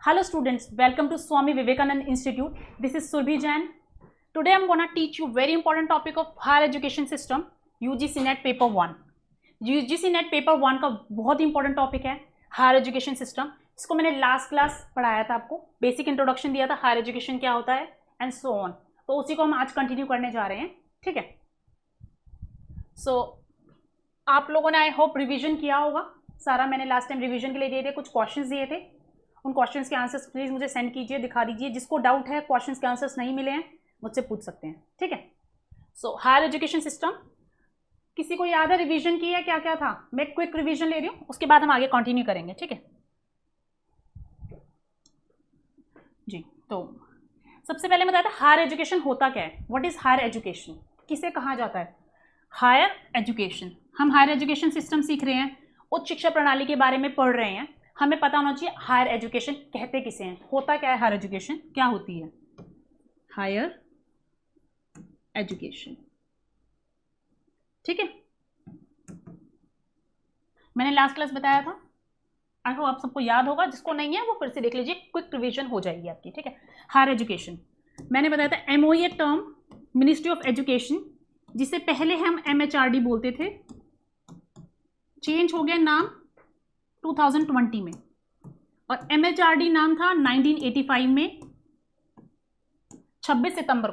Hello students, welcome to Swami Vivekananda Institute. This is Surbhi Jain. Today I am going to teach you very important topic of higher education system, UGC NET paper 1. UGC NET paper 1 का बहुत important topic है higher education system. इसको मैंने last class पढ़ाया था, आपको basic introduction दिया था, हायर एजुकेशन क्या होता है एंड सो ऑन. तो उसी को हम आज कंटिन्यू करने जा रहे हैं. ठीक है. सो आप लोगों ने आई होप रिवीजन किया होगा सारा. मैंने लास्ट टाइम रिवीजन के लिए दिए थे, कुछ क्वेश्चंस दिए थे. उन क्वेश्चंस के आंसर्स प्लीज मुझे सेंड कीजिए, दिखा दीजिए. जिसको डाउट है, क्वेश्चंस के आंसर्स नहीं मिले हैं, मुझसे पूछ सकते हैं. ठीक है. सो हायर एजुकेशन सिस्टम किसी को याद है रिवीजन की है, क्या क्या था? मैं क्विक रिवीजन ले रही हूँ, उसके बाद हम आगे कंटिन्यू करेंगे. ठीक है जी. तो सबसे पहले बताया था हायर एजुकेशन होता क्या है. व्हाट इज हायर एजुकेशन, किसे कहा जाता है हायर एजुकेशन? हम हायर एजुकेशन सिस्टम सीख रहे हैं, उच्च शिक्षा प्रणाली के बारे में पढ़ रहे हैं. हमें पता होना चाहिए हायर एजुकेशन कहते किसे हैं, होता क्या है हायर एजुकेशन, क्या होती है हायर एजुकेशन. ठीक है. मैंने लास्ट क्लास बताया था, आई होप आप सबको याद होगा. जिसको नहीं है वो फिर से देख लीजिए, क्विक रिवीजन हो जाएगी आपकी. ठीक है. हायर एजुकेशन मैंने बताया था MoE term, ministry of education, जिसे पहले हम एमएचआरडी बोलते थे, चेंज हो गया नाम 2020 में, और एमएचआरडी नाम था 1985 में 26 सितंबर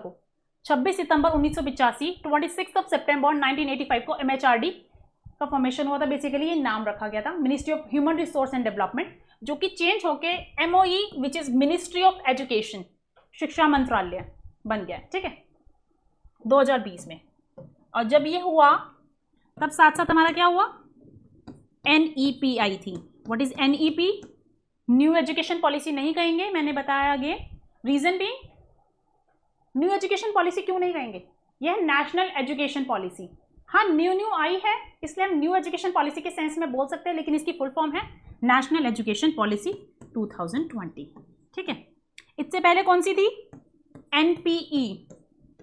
1985, 26 सितंबर 1985 को एमएचआरडी का फॉर्मेशन हुआ था. बेसिकली ये नाम रखा गया था ministry of human resource and development, जो कि चेंज होके MoE which is ministry of education, शिक्षा मंत्रालय बन गया. ठीक है 2020 में. और जब ये हुआ तब साथ साथ हमारा क्या हुआ, एनईपी आई थी. What is NEP? New education policy नहीं कहेंगे, मैंने बताया आगे. रीजन भी, न्यू एजुकेशन पॉलिसी क्यों नहीं कहेंगे, यह नेशनल एजुकेशन पॉलिसी. हाँ न्यू आई है इसलिए हम न्यू एजुकेशन पॉलिसी के सेंस में बोल सकते हैं, लेकिन इसकी फुल फॉर्म है नेशनल एजुकेशन पॉलिसी 2020. ठीक है. इससे पहले कौन सी थी, एनपीई.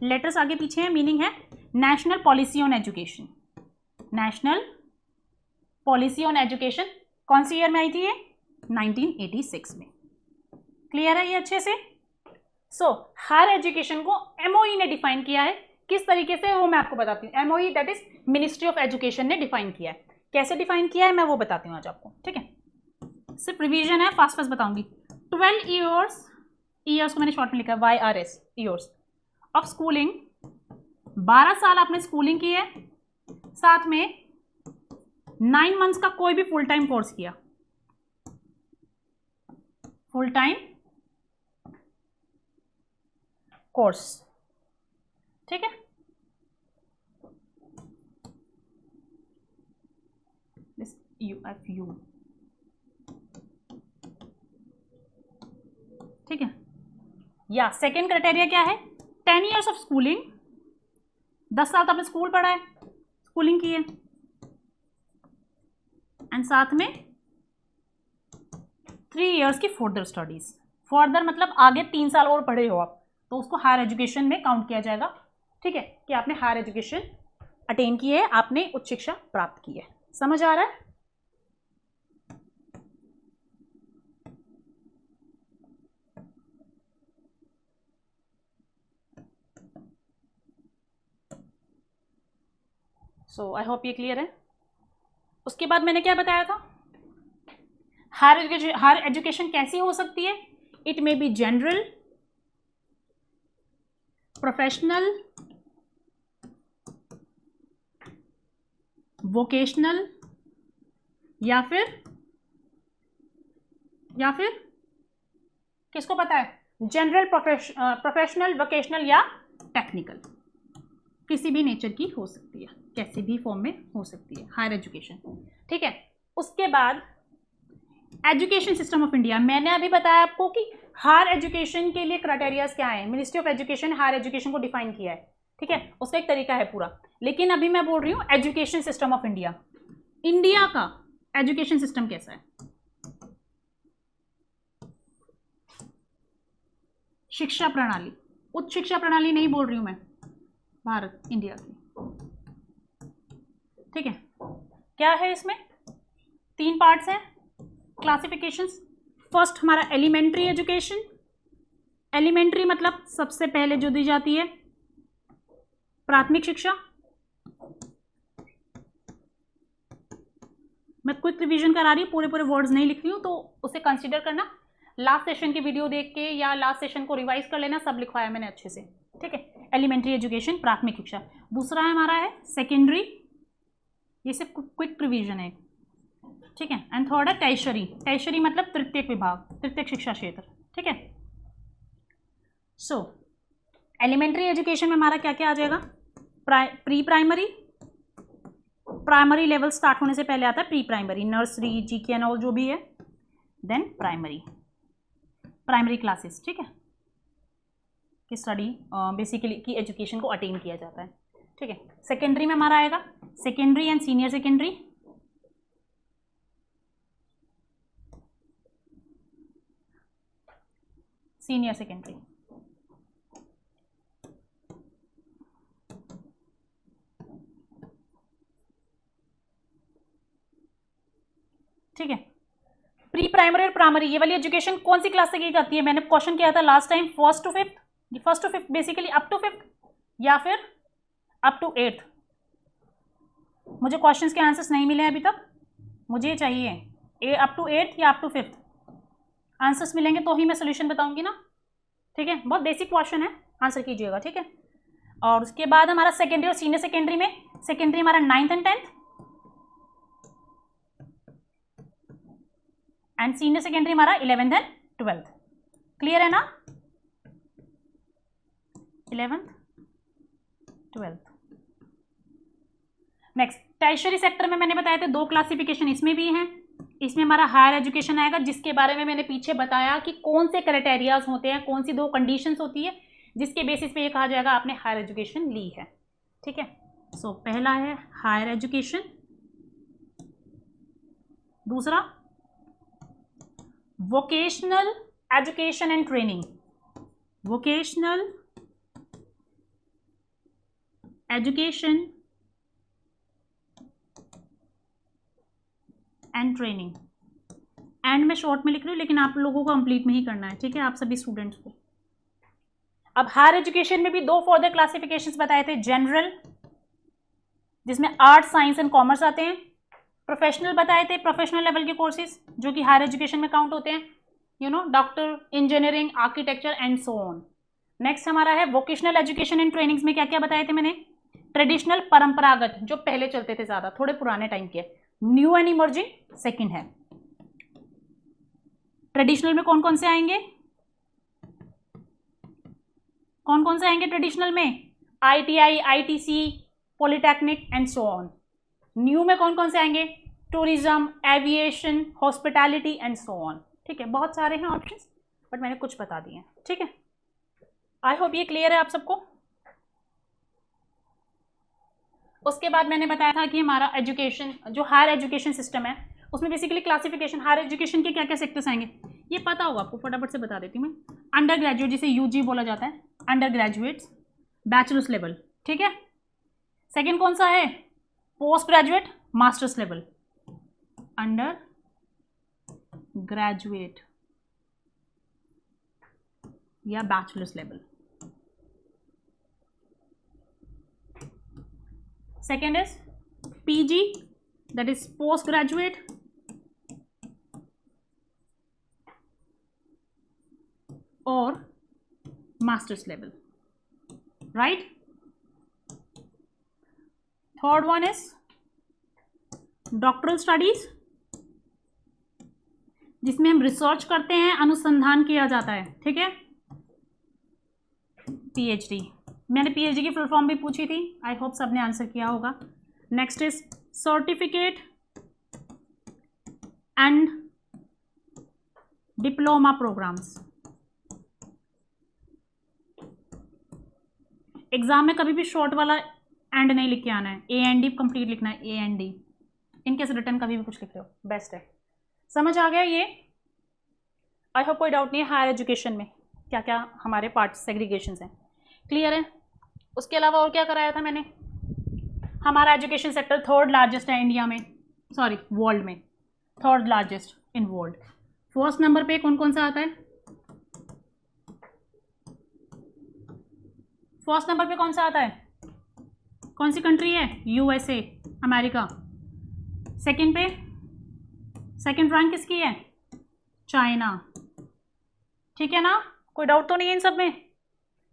लेटर्स आगे पीछे है, मीनिंग है national policy on education. National policy on education कौन सी ईयर में आई थी ये, 1986 में. क्लियर है ये अच्छे से. सो हायर एजुकेशन को एमओई ने डिफाइन किया है. किस तरीके से वो मैं आपको बताती हूँ. MoE that is ministry of education ने डिफाइन किया है. कैसे डिफाइन किया है मैं वो बताती हूँ आज आपको. ठीक है. सिर्फ रिवीजन है, फास्ट फास्ट बताऊंगी. 12 ईयर्स को मैंने शॉर्ट में लिखा है YRS, ईयर्स ऑफ स्कूलिंग. 12 साल आपने स्कूलिंग की है, साथ में 9 मंथ्स का कोई भी फुल टाइम कोर्स किया, फुल टाइम कोर्स. ठीक है. This UFU. ठीक है. या सेकेंड क्राइटेरिया क्या है, 10 ईयर्स ऑफ स्कूलिंग. 10 साल तो आपने स्कूल पढ़ा है, स्कूलिंग की है, एंड साथ में 3 ईयर्स की फर्दर स्टडीज. फर्दर मतलब आगे 3 साल और पढ़े हो आप, तो उसको हायर एजुकेशन में काउंट किया जाएगा. ठीक है, कि आपने हायर एजुकेशन अटेन की है, आपने उच्च शिक्षा प्राप्त की है. समझ आ रहा है. सो आई होप ये क्लियर है. उसके बाद मैंने क्या बताया था, हायर एजुकेशन कैसी हो सकती है. It may be general, professional, vocational, या फिर किसको पता है, जनरल, प्रोफेशनल, वोकेशनल या टेक्निकल. किसी भी नेचर की हो सकती है, कैसी भी फॉर्म में हो सकती है हायर एजुकेशन. ठीक है. उसके बाद एजुकेशन सिस्टम ऑफ इंडिया. मैंने अभी बताया आपको कि हायर एजुकेशन के लिए क्राइटेरियाज क्या है. Ministry of education higher education को डिफाइन किया है. ठीक है. उसका एक तरीका है पूरा, लेकिन अभी मैं बोल रही हूँ education system of India. India का एजुकेशन सिस्टम कैसा है, शिक्षा प्रणाली, उच्च शिक्षा प्रणाली नहीं बोल रही हूं मैं, भारत, इंडिया की. ठीक है. क्या है इसमें, 3 पार्ट्स हैं. क्लासिफिकेशंस, फर्स्ट हमारा एलिमेंट्री एजुकेशन। एलिमेंट्री मतलब सबसे पहले जो दी जाती है प्राथमिक शिक्षा। मैं क्विक रिवीजन करा रही हूँ, पूरे पूरे वर्ड्स नहीं लिख रही हूँ, तो उसे कंसीडर करना। लास्ट सेशन की वीडियो देख के या लास्ट सेशन को रिवाइज कर लेना, सब लिखवाया मैंने अच्छे से, ठीक है। एलिमेंट्री एजुकेशन प्राथमिक शिक्षा। दूसरा है हमारा है सेकेंडरी, ये सिर्फ क्विक रिवीजन है, ठीक है। एंड थर्ड है टर्शियरी। टर्शियरी मतलब तृतीयक विभाग, तृतीयक शिक्षा क्षेत्र, ठीक है। सो एलिमेंट्री एजुकेशन में हमारा क्या क्या आ जाएगा? Pre primary, primary level start होने से पहले आता है pre primary, nursery, GK and all जो भी है। देन प्राइमरी, प्राइमरी क्लासेस, ठीक है, की स्टडी बेसिकली की एजुकेशन को अटेन किया जाता है, ठीक है। सेकेंडरी में हमारा आएगा secondary and senior secondary. Senior secondary, ठीक है। प्री प्राइमरी और प्राइमरी ये वाली एजुकेशन कौन सी क्लास से की जाती है? मैंने क्वेश्चन किया था last time, first to fifth basically up to fifth या फिर अप टू एट्थ। मुझे क्वेश्चंस के आंसर्स नहीं मिले अभी तक, मुझे चाहिए अप टू एट्थ या अप टू फिफ्थ। आंसर्स मिलेंगे तो ही मैं सोल्यूशन बताऊंगी ना, ठीक है। बहुत बेसिक क्वेश्चन है, आंसर कीजिएगा, ठीक है। और उसके बाद हमारा सेकेंडरी और सीनियर सेकेंडरी में, सेकेंडरी हमारा 9th and 10th and senior secondary हमारा 11th एंड 12th। क्लियर है ना? 11th 12th। Next tertiary sector में मैंने बताया था 2 क्लासिफिकेशन इसमें भी हैं। इसमें हमारा हायर एजुकेशन आएगा, जिसके बारे में मैंने पीछे बताया कि कौन से क्राइटेरियाज होते हैं, कौन सी 2 कंडीशंस होती है जिसके बेसिस पे ये कहा जाएगा आपने हायर एजुकेशन ली है, ठीक है। सो पहला है हायर एजुकेशन, दूसरा vocational education and training. Vocational education and training. And मैं शॉर्ट में लिख रही हूँ, लेकिन आप लोगों को कंप्लीट में ही करना है, ठीक है, आप सभी स्टूडेंट्स को। अब हायर एजुकेशन में भी 2 फर्दर क्लासिफिकेशंस बताए थे। जनरल, जिसमें आर्ट्स, साइंस एंड कॉमर्स आते हैं। प्रोफेशनल बताए थे, प्रोफेशनल लेवल के कोर्सेज जो कि हायर एजुकेशन में काउंट होते हैं, you know, doctor, engineering, architecture and so on. Next हमारा है वोकेशनल एजुकेशन एंड ट्रेनिंग्स में क्या क्या बताए थे मैंने? ट्रेडिशनल, परंपरागत, जो पहले चलते थे ज्यादा, थोड़े पुराने टाइम के। न्यू एंड इमर्जिंग सेकंड है। ट्रेडिशनल में कौन कौन से आएंगे? कौन कौन से आएंगे ट्रेडिशनल में? ITI, ITC, polytechnic and so on. New में कौन कौन से आएंगे? Tourism, aviation, hospitality and so on, ठीक है। बहुत सारे हैं ऑप्शंस, बट मैंने कुछ बता दिए हैं, ठीक है। आई होप ये क्लियर है आप सबको। उसके बाद मैंने बताया था कि हमारा एजुकेशन, जो हायर एजुकेशन सिस्टम है, उसमें बेसिकली क्लासिफिकेशन हायर एजुकेशन के क्या क्या सेक्टर्स आएंगे ये पता होगा आपको, फटाफट से बता देती हूँ मैं। अंडर ग्रेजुएट, जिसे UG बोला जाता है, अंडर ग्रेजुएट्स, बैचलर्स लेवल, ठीक है। सेकेंड कौन सा है? Post graduate, masters level, under graduate या bachelors level. Second is PG, that is post graduate, or master's level, right? Third one is doctoral studies, जिसमें हम रिसर्च करते हैं, अनुसंधान किया जाता है, ठीक है। PhD, मैंने PhD की फुल फॉर्म भी पूछी थी, आई होप सबने आंसर किया होगा। Next is certificate and diploma programmes. Exam में कभी भी शॉर्ट वाला एंड नहीं लिख के आना है, AND कंप्लीट लिखना है, AND। इनकेस रिटर्न कभी भी कुछ लिख रहे हो, बेस्ट है। समझ आ गया ये? आई होप कोई डाउट नहीं है हायर एजुकेशन में क्या क्या हमारे पार्ट सेग्रीगेशंस हैं, क्लियर है। उसके अलावा और क्या कराया था मैंने? हमारा एजुकेशन सेक्टर 3rd लार्जेस्ट है इंडिया में, सॉरी वर्ल्ड में, 3rd largest in world. First number पे कौन कौन सा आता है? फर्स्ट नंबर पे कौन सा आता है? कौन सी कंट्री है? USA, America. सेकंड पे, सेकंड रैंक किसकी है? चाइना। ठीक है ना? कोई डाउट तो नहीं है इन सब में?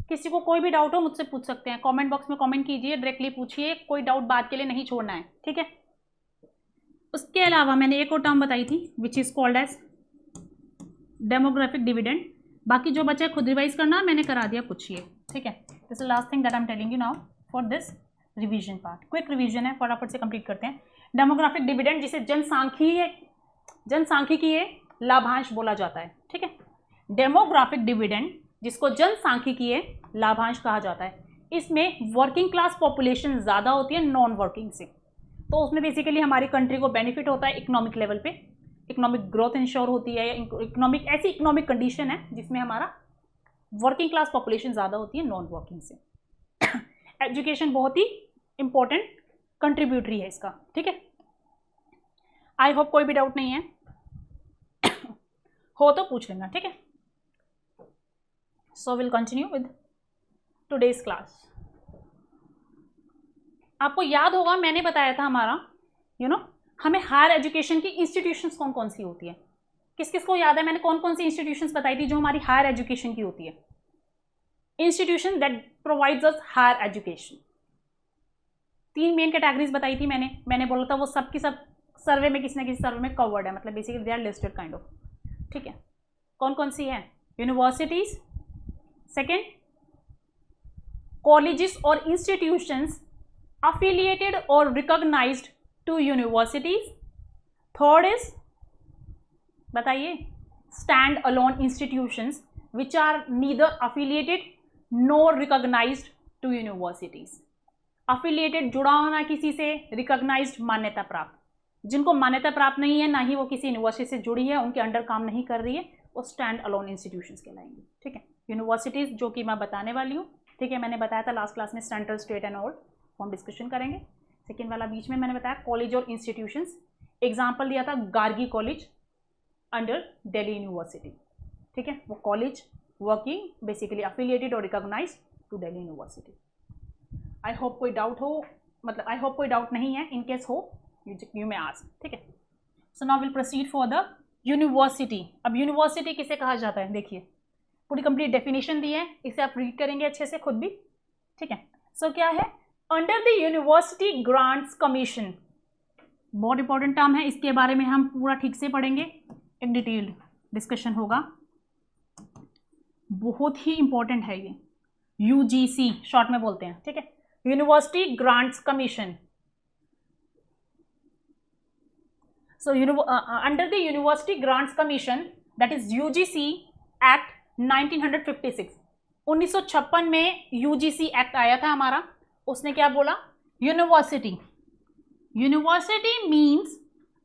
किसी को कोई भी डाउट हो मुझसे पूछ सकते हैं, कमेंट बॉक्स में कमेंट कीजिए, डायरेक्टली पूछिए, कोई डाउट बात के लिए नहीं छोड़ना है, ठीक है? उसके अलावा मैंने एक और टर्म बताई थी which is called as demographic dividend. बाकी जो बच्चा खुद रिवाइज करना मैंने करा दिया, पूछिए, ठीक है? This is last thing that I am telling you now for this revision part. Quick revision है, फटाफट से कंप्लीट करते हैं। डेमोग्राफिक डिविडेंड जिसे जनसांख्यिकीय लाभांश बोला जाता है, ठीक है? डेमोग्राफिक डिविडेंड जिसको जनसांख्यिकीय लाभांश कहा जाता है, इसमें वर्किंग क्लास पॉपुलेशन ज़्यादा होती है नॉन वर्किंग से, तो उसमें बेसिकली हमारी कंट्री को बेनिफिट होता है इकोनॉमिक लेवल पे, इकोनॉमिक ग्रोथ इंश्योर होती है, इकोनॉमिक ऐसी इकोनॉमिक कंडीशन है जिसमें हमारा वर्किंग क्लास पॉपुलेशन ज़्यादा होती है नॉन वर्किंग से। एजुकेशन बहुत ही इंपॉर्टेंट कंट्रीब्यूटरी है इसका, ठीक है? आई होप कोई भी डाउट नहीं है, हो तो पूछ लेना, ठीक है? So will continue with today's class. आपको याद होगा मैंने बताया था हमारा हमें हायर एजुकेशन की इंस्टीट्यूशंस कौन कौन सी होती है? किस किस को याद है मैंने कौन कौन सी इंस्टीट्यूशंस बताई थी जो हमारी हायर एजुकेशन की होती है? Institution that provides us higher education. 3 main categories बताई थी मैंने बोला था वो सब की सब सर्वे में किसी ना किसी सर्वे में कवर्ड है, मतलब basically they are listed kind of, ठीक है? कौन कौन सी है? यूनिवर्सिटीज, सेकेंड कॉलेजेस और institutions affiliated or recognized to universities, third is बताइए stand alone institutions which are neither affiliated nor recognized to universities। affiliated जुड़ा होना किसी से, recognized मान्यता प्राप्त, जिनको मान्यता प्राप्त नहीं है ना ही वो किसी यूनिवर्सिटी से जुड़ी है, उनके अंडर काम नहीं कर रही है, वो स्टैंड अलोन इंस्टीट्यूशंस कहलाएंगे, ठीक है? यूनिवर्सिटीज जो कि मैं बताने वाली हूँ, ठीक है? मैंने बताया था लास्ट क्लास में सेंट्रल, स्टेट एंड ऑल, हम डिस्कशन करेंगे। सेकेंड वाला बीच में मैंने बताया कॉलेज और इंस्टीट्यूशंस, एग्जाम्पल दिया था Gargi college under Delhi university, ठीक है? वो कॉलेज वर्किंग बेसिकली अफिलिएटेड और recognised to Delhi university. I hope कोई डाउट हो, मतलब आई होप कोई डाउट नहीं है, इन केस हो यू मे आस्क, ठीक है? So now will proceed for the university. अब यूनिवर्सिटी किसे कहा जाता है देखिए, पूरी कंप्लीट डेफिनेशन दी है, इसे आप रीड करेंगे अच्छे से खुद भी, ठीक है? सो क्या है? Under the university grants commission, बहुत इंपॉर्टेंट टर्म है, इसके बारे में हम पूरा ठीक से पढ़ेंगे, एक डिटेल्ड डिस्कशन होगा, बहुत ही इंपॉर्टेंट है ये, यूजीसी शॉर्ट में बोलते हैं, ठीक है? University grants commission. So under the university grants commission that is UGC act 1956, 1956 में यूजीसी एक्ट आया था हमारा। उसने क्या बोला? यूनिवर्सिटी मीन्स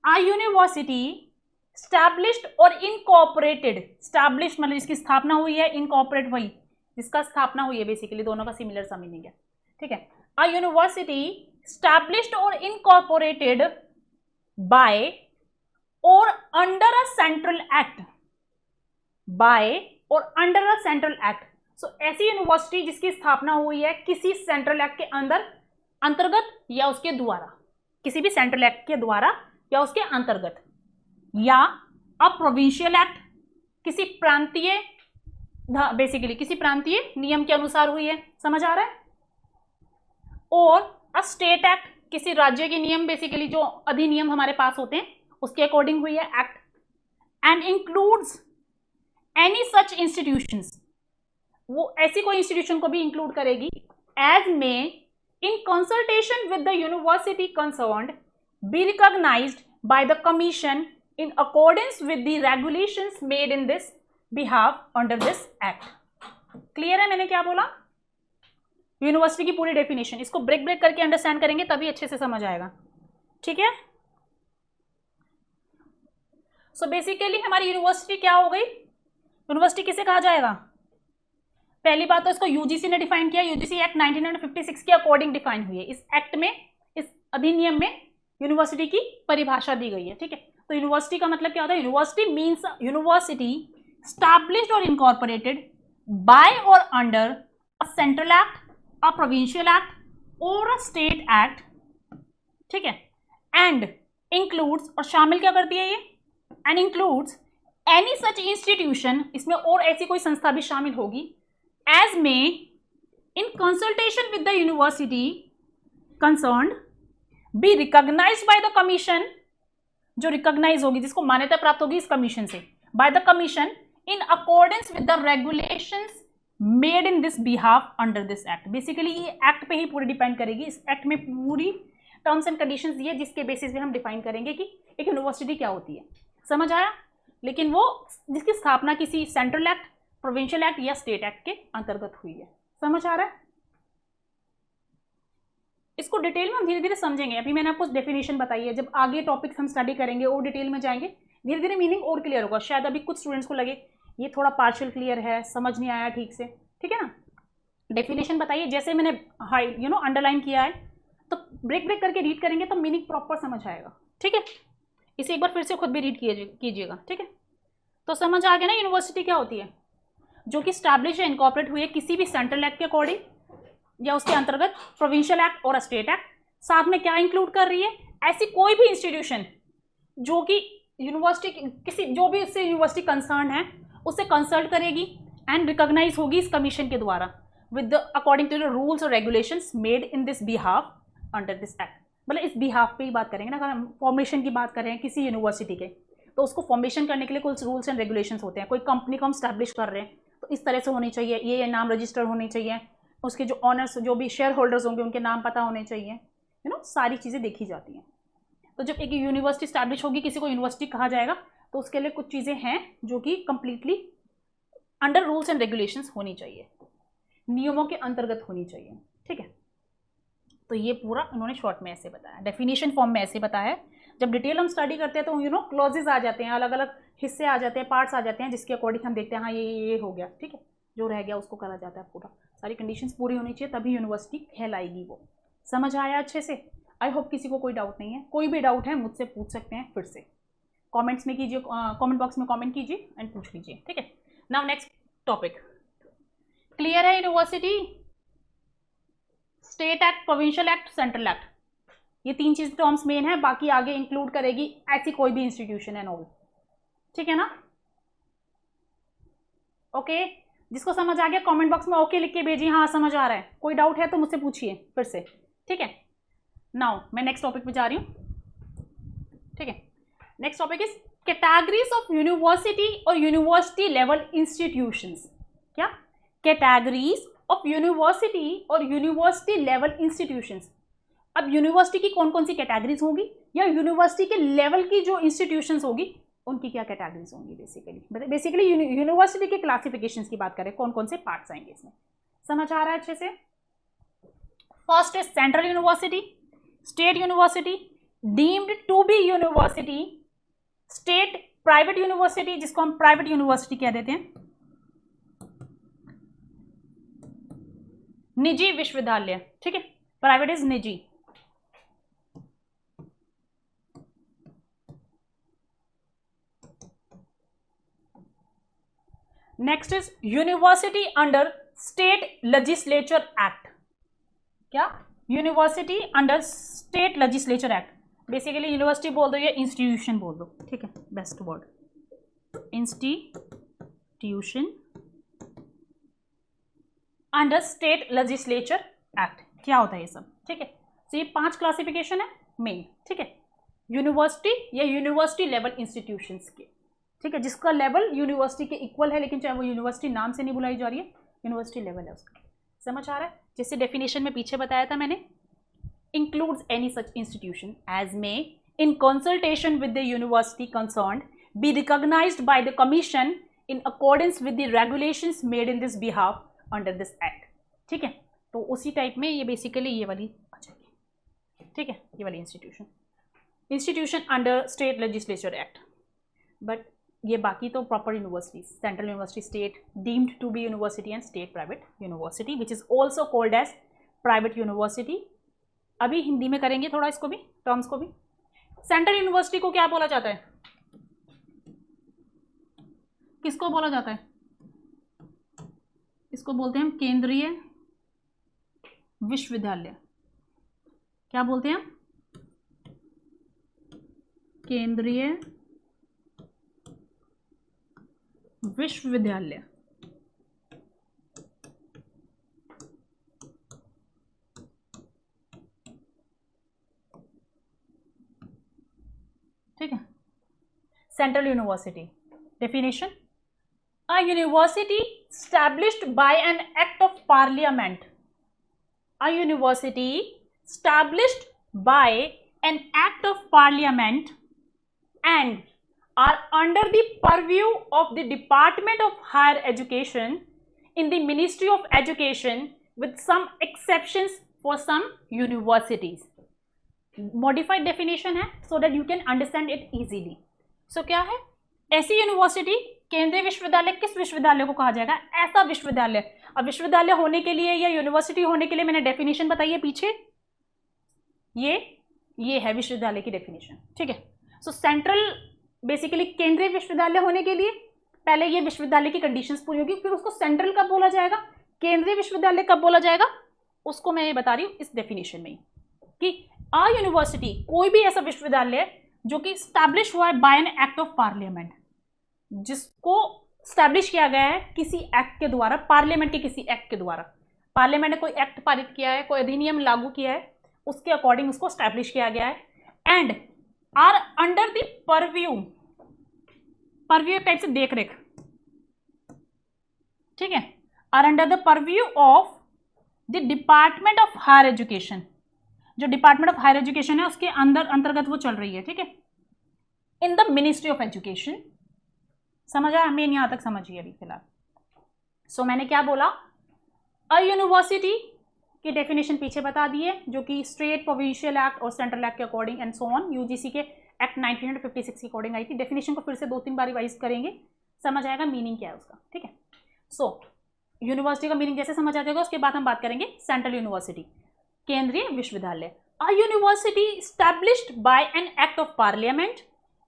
अ यूनिवर्सिटी स्टैब्लिश्ड और इनकॉर्पोरेटेड, स्टैब्लिश्ड मतलब जिसकी स्थापना हुई है, इनकॉर्पोरेट वही जिसका स्थापना हुई है, बेसिकली दोनों का सिमिलर सा मीनिंग है, ठीक है? अ यूनिवर्सिटी स्टैब्लिश्ड और इनकॉर्पोरेटेड बाय और under a central act, by और under a central act. So ऐसी यूनिवर्सिटी जिसकी स्थापना हुई है किसी सेंट्रल एक्ट के अंतर्गत या उसके द्वारा, किसी भी सेंट्रल एक्ट के द्वारा या उसके अंतर्गत, या अ प्रोविंशियल एक्ट, किसी प्रांतीय, बेसिकली किसी प्रांतीय नियम के अनुसार हुई है, समझ आ रहा है? और अ स्टेट एक्ट, किसी राज्य के नियम, बेसिकली जो अधिनियम हमारे पास होते हैं उसके अकॉर्डिंग हुई है act, and includes any such institutions, वो ऐसी कोई इंस्टीट्यूशन को भी इंक्लूड करेगी, as may in consultation with the university concerned be recognised by the commission in accordance with the regulations made in this behalf under this act. Clear है मैंने क्या बोला? यूनिवर्सिटी की पूरी डेफिनेशन, इसको ब्रेक करके अंडरस्टैंड करेंगे तभी अच्छे से समझ आएगा, ठीक है? सो बेसिकली हमारी यूनिवर्सिटी क्या हो गई? यूनिवर्सिटी किसे कहा जाएगा? पहली बात तो इसको यूजीसी ने डिफाइन किया, यूजीसी एक्ट 1956 के अकॉर्डिंग डिफाइन हुई है। इस एक्ट में, इस अधिनियम में यूनिवर्सिटी की परिभाषा दी गई है, ठीक है? तो यूनिवर्सिटी का मतलब क्या होता है? University means university established or incorporated by or under a central act, a provincial act or a state act, ठीक है, and includes, और शामिल क्या करती है ये? and includes any such institution, इसमें और ऐसी कोई संस्था भी शामिल होगी, as may in consultation with the university concerned be recognized by the commission, जो रिकॉग्नाइज होगी, जिसको मान्यता प्राप्त होगी इस कमीशन से, by the commission in accordance with the regulations made in this behalf under this act. Basically ये act पे ही पूरी डिपेंड करेगी, इस एक्ट में पूरी टर्म्स एंड कंडीशंस दी है जिसके बेसिस पे हम डिफाइन करेंगे कि एक यूनिवर्सिटी क्या होती है। समझ आया? लेकिन वो जिसकी स्थापना किसी सेंट्रल एक्ट, प्रोविंशियल एक्ट या स्टेट एक्ट के अंतर्गत हुई है। समझ आ रहा है? इसको डिटेल में हम धीरे धीरे समझेंगे। अभी मैंने आपको डेफिनेशन बताई है, जब आगे टॉपिक्स हम स्टडी करेंगे और डिटेल में जाएंगे, धीरे धीरे मीनिंग और क्लियर होगा। शायद अभी कुछ स्टूडेंट्स को लगे ये थोड़ा पार्शियल क्लियर है, समझ नहीं आया ठीक से, ठीक है ना। डेफिनेशन बताइए, जैसे मैंने हाई अंडरलाइन किया है, तो ब्रेक ब्रेक करके रीड करेंगे तो मीनिंग प्रॉपर समझ आएगा, ठीक है। इसे एक बार फिर से खुद भी रीड कीजिएगा, ठीक है। तो समझ आ गया ना यूनिवर्सिटी क्या होती है? जो कि स्टैब्लिश या इनकॉर्पोरेट हुई है किसी भी सेंट्रल एक्ट के अकॉर्डिंग या उसके अंतर्गत, प्रोविंशियल एक्ट और स्टेट एक्ट। साथ में क्या इंक्लूड कर रही है? ऐसी कोई भी इंस्टीट्यूशन जो कि यूनिवर्सिटी किसी जो भी उससे यूनिवर्सिटी कंसर्न है उससे कंसल्ट करेगी एंड रिकॉग्नाइज होगी इस कमीशन के द्वारा with according to the rules और regulations made in this behalf under this act. मतलब इस बिहाफ पे ही बात करेंगे ना, अगर हम फॉर्मेशन की बात कर रहे हैं किसी यूनिवर्सिटी के, तो उसको फॉर्मेशन करने के लिए कुछ रूल्स एंड रेगुलेशंस होते हैं। कोई कंपनी को हम स्टैब्लिश कर रहे हैं तो इस तरह से होनी चाहिए, ये नाम रजिस्टर होने चाहिए, उसके जो ऑनर्स जो भी शेयर होल्डर्स होंगे उनके नाम पता होने चाहिए, सारी चीज़ें देखी जाती हैं। तो जब एक यूनिवर्सिटी स्टैब्लिश होगी, किसी को यूनिवर्सिटी कहा जाएगा, तो उसके लिए कुछ चीज़ें हैं जो कि completely under rules and regulations होनी चाहिए, नियमों के अंतर्गत होनी चाहिए, ठीक है। तो ये पूरा उन्होंने शॉर्ट में ऐसे बताया, डेफिनेशन फॉर्म में ऐसे बताया है। जब डिटेल हम स्टडी करते हैं तो क्लॉजेज आ जाते हैं, अलग अलग हिस्से आ जाते हैं, पार्ट्स आ जाते हैं, जिसके अकॉर्डिंग हम देखते हैं हाँ ये हो गया, ठीक है। जो रह गया उसको करा जाता है पूरा, सारी कंडीशंस पूरी होनी चाहिए तभी यूनिवर्सिटी कहलाएगी वो। समझ आया अच्छे से? आई होप किसी को कोई डाउट नहीं है। कोई भी डाउट है मुझसे पूछ सकते हैं फिर से, कमेंट्स में कीजिए, कमेंट बॉक्स में कमेंट कीजिए एंड पूछ लीजिए, ठीक है। नाउ नेक्स्ट टॉपिक क्लियर है? University, state act, provincial act, central act, ये तीन चीज टर्म्स मेन है, बाकी आगे इंक्लूड करेगी ऐसी कोई भी इंस्टीट्यूशन एंड ऑल, ठीक है ना। ओके, जिसको समझ आ गया कमेंट बॉक्स में ओके लिख के भेजिए, हाँ समझ आ रहा है। कोई डाउट है तो मुझसे पूछिए फिर से, ठीक है। नाउ मैं नेक्स्ट टॉपिक पे जा रही हूँ, ठीक है। Next topic is categories of university और यूनिवर्सिटी लेवल इंस्टीट्यूशंस। क्या? कैटेगरीज ऑफ यूनिवर्सिटी और यूनिवर्सिटी लेवल इंस्टीट्यूशंस। अब यूनिवर्सिटी की कौन कौन सी कैटेगरीज होंगी या यूनिवर्सिटी के लेवल की जो इंस्टीट्यूशंस होगी उनकी क्या कैटेगरीज होंगी। बेसिकली यूनिवर्सिटी के क्लासिफिकेशंस की बात करें, कौन कौन से पार्ट्स आएंगे इसमें, समझ आ रहा है अच्छे से? फर्स्ट है central university, state university, deemed to be university, state private university जिसको हम प्राइवेट यूनिवर्सिटी कह देते हैं, निजी विश्वविद्यालय, ठीक है। प्राइवेट इज निजी, next is university under state legislature act. क्या? University under state legislature act. Basically university बोल दो या इंस्टीट्यूशन बोल दो, ठीक है, best word, institution under state legislature act. क्या होता है ये सब, ठीक है। तो ये 5 क्लासिफिकेशन है मेन, ठीक है, यूनिवर्सिटी या यूनिवर्सिटी लेवल इंस्टीट्यूशंस के, ठीक है, जिसका लेवल यूनिवर्सिटी के इक्वल है, लेकिन चाहे वो यूनिवर्सिटी नाम से नहीं बुलाई जा रही है, यूनिवर्सिटी लेवल है उसका। समझ आ रहा है? जैसे डेफिनेशन में पीछे बताया था मैंने, includes any such institution as may in consultation with the university concerned be recognized by the commission in accordance with the regulations made in this behalf under this act, ठीक है। तो उसी टाइप में ये बेसिकली ये वाली आ जाएगी, ठीक है, ये वाली institution under state legislature act. But ये बाकी तो proper universities, central university, state deemed to be university and state private university which is also called as private university. अभी हिंदी में करेंगे थोड़ा इसको भी, टर्म्स को भी। सेंट्रल यूनिवर्सिटी को क्या बोला जाता है? किसको बोला जाता है? इसको बोलते हैं हम केंद्रीय विश्वविद्यालय। क्या बोलते हैं हम? केंद्रीय विश्वविद्यालय। ठीक है। Central university definition, a university established by an act of parliament, a university established by an act of parliament and are under the purview of the Department of Higher Education in the Ministry of Education with some exceptions for some universities. Modified definition है so that you can understand it easily. So क्या है? ऐसी university, केंद्रीय विश्वविद्यालय किस विश्वविद्यालय को कहा जाएगा? ऐसा विश्वविद्यालय। अब विश्वविद्यालय होने के लिए या यूनिवर्सिटी होने के लिए मैंने डेफिनेशन बताई है पीछे, ये है विश्वविद्यालय की डेफिनेशन। ठीक है। सो सेंट्रल बेसिकली केंद्रीय विश्वविद्यालय होने के लिए पहले ये विश्वविद्यालय की कंडीशंस पूरी होगी, फिर उसको सेंट्रल कब बोला जाएगा, केंद्रीय विश्वविद्यालय कब बोला जाएगा, उसको मैं ये बता रही हूँ इस डेफिनेशन में कि अ यूनिवर्सिटी कोई भी ऐसा विश्वविद्यालय जो कि स्टैब्लिश हुआ है by an act of parliament, जिसको स्टैब्लिश किया गया है किसी एक्ट के द्वारा, पार्लियामेंट के किसी एक्ट के द्वारा। पार्लियामेंट ने कोई एक्ट पारित किया है, कोई अधिनियम लागू किया है, उसके अकॉर्डिंग उसको स्टैब्लिश किया गया है। And are under the purview, purview एक टाइप से देख रेख, ठीक है, are under the purview of the department of higher education. जो डिपार्टमेंट ऑफ हायर एजुकेशन है उसके अंतर्गत वो चल रही है। ठीक है। In the ministry of education. समझ आया? मेन यहां तक समझिए अभी फिलहाल। सो मैंने क्या बोला, अ यूनिवर्सिटी की डेफिनेशन पीछे बता दी है, जो कि स्टेट प्रोविंशियल एक्ट और सेंट्रल एक्ट के according and so on, UGC के एक्ट 1956 के अकॉर्डिंग आई थी। डेफिनेशन को फिर से 2-3 बार रिवाइज करेंगे, समझ आएगा मीनिंग क्या है उसका। ठीक है। सो यूनिवर्सिटी का मीनिंग जैसे समझ आ जाएगा, उसके बाद हम बात करेंगे सेंट्रल यूनिवर्सिटी, केंद्रीय विश्वविद्यालय। अ university established by an act of parliament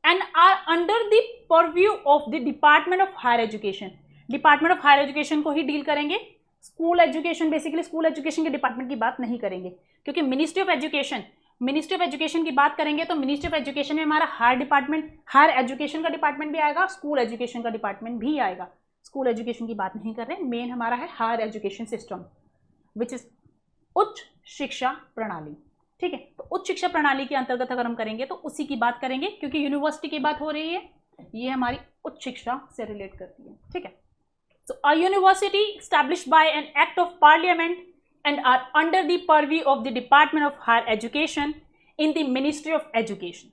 and are under the purview of the Department of Higher Education। Department of higher education को ही डील करेंगे, school education, basically school education के डिपार्टमेंट की बात नहीं करेंगे, क्योंकि मिनिस्ट्री ऑफ एजुकेशन की बात करेंगे तो मिनिस्ट्री ऑफ एजुकेशन में हमारा हायर डिपार्टमेंट, हायर एजुकेशन का डिपार्टमेंट भी आएगा, स्कूल एजुकेशन का डिपार्टमेंट भी आएगा। स्कूल एजुकेशन की बात नहीं कर रहे, मेन हमारा है higher education system which is उच्च शिक्षा प्रणाली। ठीक है। तो उच्च शिक्षा प्रणाली के अंतर्गत अगर हम करेंगे तो उसी की बात करेंगे, क्योंकि यूनिवर्सिटी की बात हो रही है, ये हमारी उच्च शिक्षा से रिलेट करती है। ठीक है। So a university established by an act of parliament and are under the purview of the department of higher education in the ministry of education.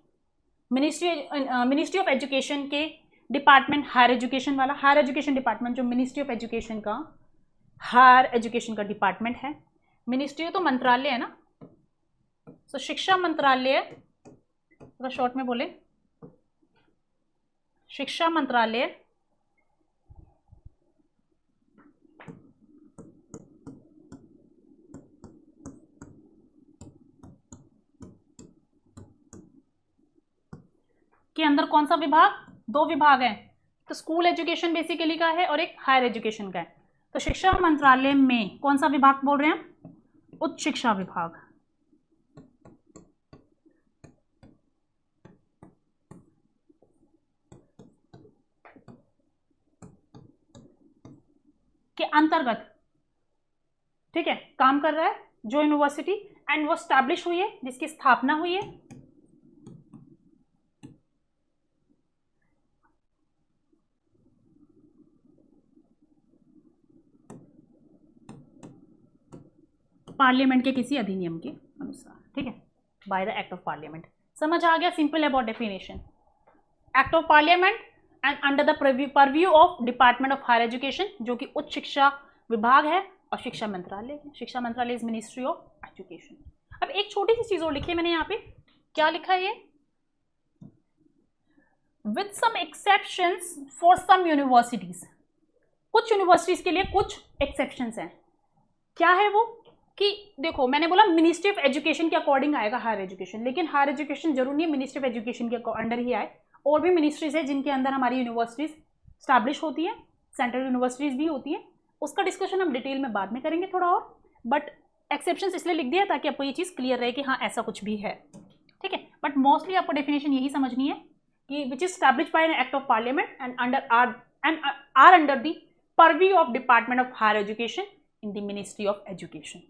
Ministry of education के डिपार्टमेंट, हायर एजुकेशन वाला, higher education department जो ministry of education का higher education का department है। Ministry तो मंत्रालय है ना, तो शिक्षा मंत्रालय, अगर शॉर्ट में बोले शिक्षा मंत्रालय के अंदर कौन सा विभाग? 2 विभाग है, तो स्कूल एजुकेशन बेसिकली का है और एक हायर एजुकेशन का है। तो शिक्षा मंत्रालय में कौन सा विभाग बोल रहे हैं? उच्च शिक्षा विभाग। के अंतर्गत, ठीक है, काम कर रहा है जो यूनिवर्सिटी, एंड वो स्टैब्लिश हुई है, जिसकी स्थापना हुई है पार्लियामेंट के किसी अधिनियम के अनुसार। ठीक है, by the act of parliament. समझ आ गया? Simple about definition, act of parliament and under the purview of department of higher education, जो कि उच्च शिक्षा विभाग है, और शिक्षा मंत्रालय है। शिक्षा मंत्रालय इज मिनिस्ट्री ऑफ एजुकेशन। अब एक छोटी सी चीज और लिखी है मैंने यहाँ पे, क्या लिखा है ये? With some exceptions for some universities. कुछ यूनिवर्सिटीज के लिए कुछ एक्सेप्शंस हैं। क्या है वो? कि देखो मैंने बोला मिनिस्ट्री ऑफ एजुकेशन के अकॉर्डिंग आएगा हायर एजुकेशन, लेकिन हायर एजुकेशन जरूर नहीं है मिनिस्ट्री ऑफ एजुकेशन के अंडर ही आए, और भी मिनिस्ट्रीज है जिनके अंदर हमारी यूनिवर्सिटीज स्टैब्लिश होती है, सेंट्रल यूनिवर्सिटीज़ भी होती हैं, उसका डिस्कशन हम डिटेल में बाद में करेंगे थोड़ा और, बट एक्सेप्शंस इसलिए लिख दिया ताकि आपको ये चीज़ क्लियर रहे कि हाँ ऐसा कुछ भी है, ठीक है। बट मोस्टली आपको डेफिनेशन यही समझनी है कि which is established by an act of parliament and are under the purview of department of higher education in the ministry of education.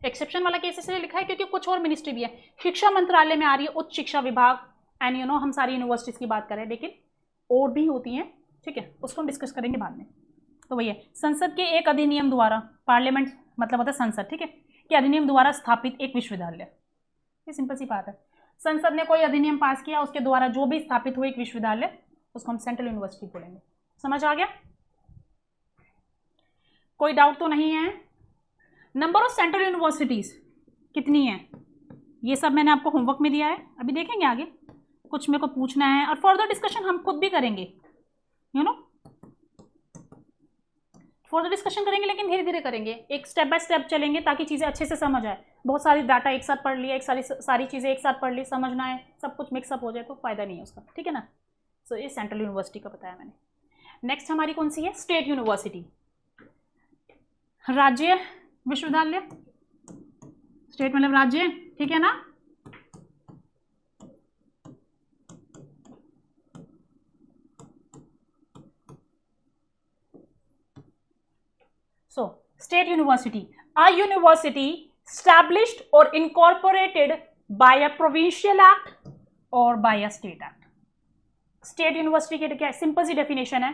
Exception वाला केस इसलिए लिखा है क्योंकि कुछ और मिनिस्ट्री भी है, शिक्षा मंत्रालय में आ रही है उच्च शिक्षा विभाग, एंड यू नो हम सारी यूनिवर्सिटीज़ की बात करें लेकिन और भी होती हैं, ठीक है, उसको हम डिस्कस करेंगे बाद में। तो वही है, संसद के एक अधिनियम द्वारा, पार्लियामेंट मतलब होता है संसद, ठीक है, के अधिनियम द्वारा स्थापित एक विश्वविद्यालय, ये सिंपल सी बात है। संसद ने कोई अधिनियम पास किया, उसके द्वारा जो भी स्थापित हुआ एक विश्वविद्यालय, उसको हम सेंट्रल यूनिवर्सिटी बोलेंगे। समझ आ गया? कोई डाउट तो नहीं है? नंबर ऑफ सेंट्रल यूनिवर्सिटीज कितनी है, ये सब मैंने आपको होमवर्क में दिया है, अभी देखेंगे आगे, कुछ मेरे को पूछना है और फर्दर डिस्कशन हम खुद भी करेंगे, यू नो, फर्दर डिस्कशन करेंगे लेकिन धीरे धीरे करेंगे, एक स्टेप बाय स्टेप चलेंगे ताकि चीज़ें अच्छे से समझ आए। बहुत सारी डाटा एक साथ पढ़ लिया, एक सारी चीज़ें एक साथ पढ़ ली, समझना है, सब कुछ मिक्सअप हो जाए तो फायदा नहीं है उसका, ठीक है ना। सो ये सेंट्रल यूनिवर्सिटी का बताया मैंने। नेक्स्ट हमारी कौन सी है? स्टेट यूनिवर्सिटी, राज्य विश्वविद्यालय, स्टेट मतलब राज्य, ठीक है ना। So, state university, a university established or incorporated by a provincial act or by a state act. State university के क्या सिंपल सी डेफिनेशन है,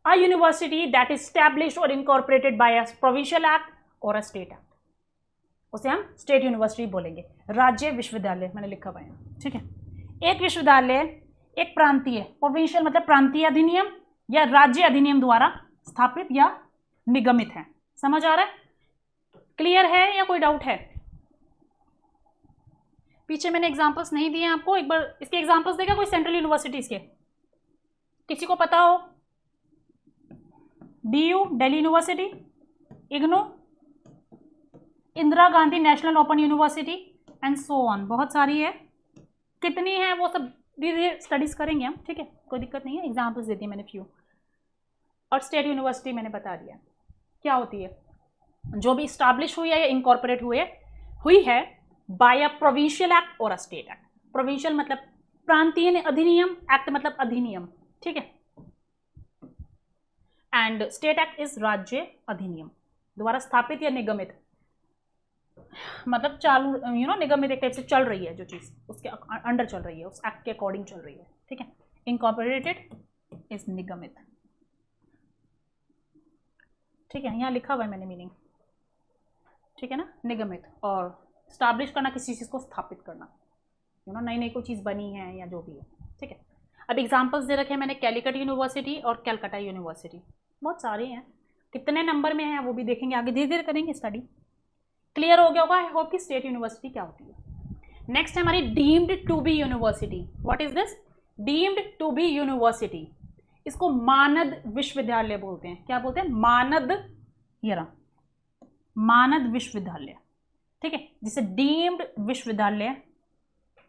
a university that is established or incorporated by a provincial act or a state act, उसे हम state university बोलेंगे। राज्य विश्वविद्यालय मैंने लिखा हुआ है, ठीक है। एक विश्वविद्यालय एक प्रांतीय, प्रोविंशियल मतलब प्रांतीय अधिनियम या राज्य अधिनियम द्वारा स्थापित या निगमित है। समझ आ रहा है? क्लियर है या कोई डाउट है? पीछे मैंने एग्जांपल्स नहीं दिए आपको, एक बार इसके एग्जांपल्स देगा कोई सेंट्रल यूनिवर्सिटीज के, किसी को पता हो? DU Delhi university, IGNOU, Indira Gandhi national open university and so on, बहुत सारी है, कितनी है वो सब धीरे धीरे स्टडीज करेंगे हम, ठीक है, कोई दिक्कत नहीं है, एग्जांपल्स देती मैंने फ्यू। और स्टेट यूनिवर्सिटी मैंने बता दिया क्या होती है, जो भी स्टैब्लिश हुई है या इनकॉर्पोरेट हुई है बाय अ प्रोविंशियल एक्ट और अ स्टेट एक्ट। प्रोविंशियल मतलब प्रांतीय अधिनियम, एक्ट मतलब अधिनियम, ठीक है, एंड स्टेट एक्ट इज राज्य अधिनियम द्वारा स्थापित या निगमित, मतलब चालू, यू नो, निगमित एक टाइप से चल रही है जो चीज उसके अंडर चल रही है, उस एक्ट के अकॉर्डिंग चल रही है, ठीक है। इनकॉर्पोरेटेड इज निगमित, ठीक है, यहाँ लिखा हुआ है मैंने मीनिंग, ठीक है ना, निगमित, और स्टैब्लिश करना किसी चीज़ को स्थापित करना, यू नो, नई नई कोई चीज़ बनी है या जो भी है, ठीक है। अब एग्जांपल्स दे रखे हैं मैंने, कैलिकट यूनिवर्सिटी और कलकत्ता यूनिवर्सिटी, बहुत सारे हैं, कितने नंबर में है वो भी देखेंगे आगे, धीरे धीरे करेंगे स्टडी। क्लियर हो गया होगा आई होप कि स्टेट यूनिवर्सिटी क्या होती है। नेक्स्ट है हमारी deemed to be university. What is this? Deemed to be university, इसको मानद विश्वविद्यालय बोलते हैं। क्या बोलते हैं? मानद, ये रहा, मानद विश्वविद्यालय, ठीक है, जिसे डीम्ड विश्वविद्यालय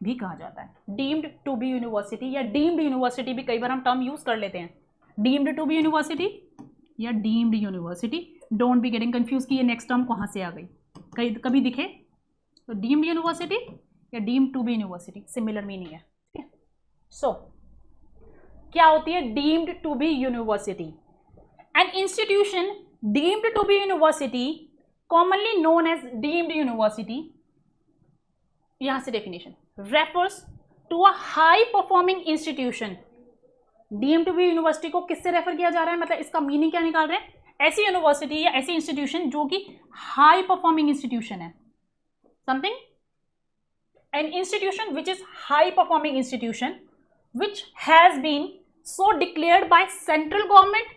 भी कहा जाता है। डीम्ड टू बी यूनिवर्सिटी या डीम्ड यूनिवर्सिटी भी कई बार हम टर्म यूज कर लेते हैं, डीम्ड टू बी यूनिवर्सिटी या deemed university. Don't be getting confuse कि ये नेक्स्ट टर्म कहाँ से आ गई, कभी दिखे तो डीम्ड यूनिवर्सिटी या deemed to be university similar meaning है, ठीक है। सो क्या होती है deemed to be university? An institution deemed to be university, commonly known as deemed university, यहां से definition, refers to a high performing institution. Deemed to be university को किससे रेफर किया जा रहा है, मतलब इसका मीनिंग क्या निकाल रहे हैं? ऐसी यूनिवर्सिटी या ऐसी इंस्टीट्यूशन जो कि हाई परफॉर्मिंग इंस्टीट्यूशन है, something, an institution which is high performing institution which has been so declared by central government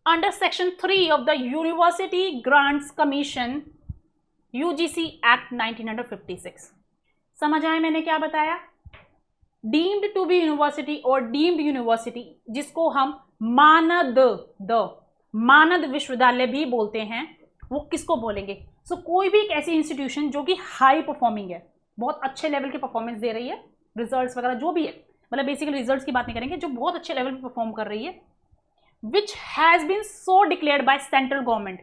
under section 3 of the University Grants Commission UGC Act 1956। समझ आए मैंने क्या बताया? डीम्ड टू बी यूनिवर्सिटी और deemed university, जिसको हम मानद विश्वविद्यालय भी बोलते हैं, वो किसको बोलेंगे? सो कोई भी एक ऐसी इंस्टीट्यूशन जो कि हाई परफॉर्मिंग है, बहुत अच्छे लेवल की परफॉर्मेंस दे रही है, रिजल्ट्स वगैरह जो भी है, मतलब बेसिकली रिजल्ट्स की बात नहीं करेंगे, जो बहुत अच्छे लेवल पे परफॉर्म कर रही है, which has been so declared by central government,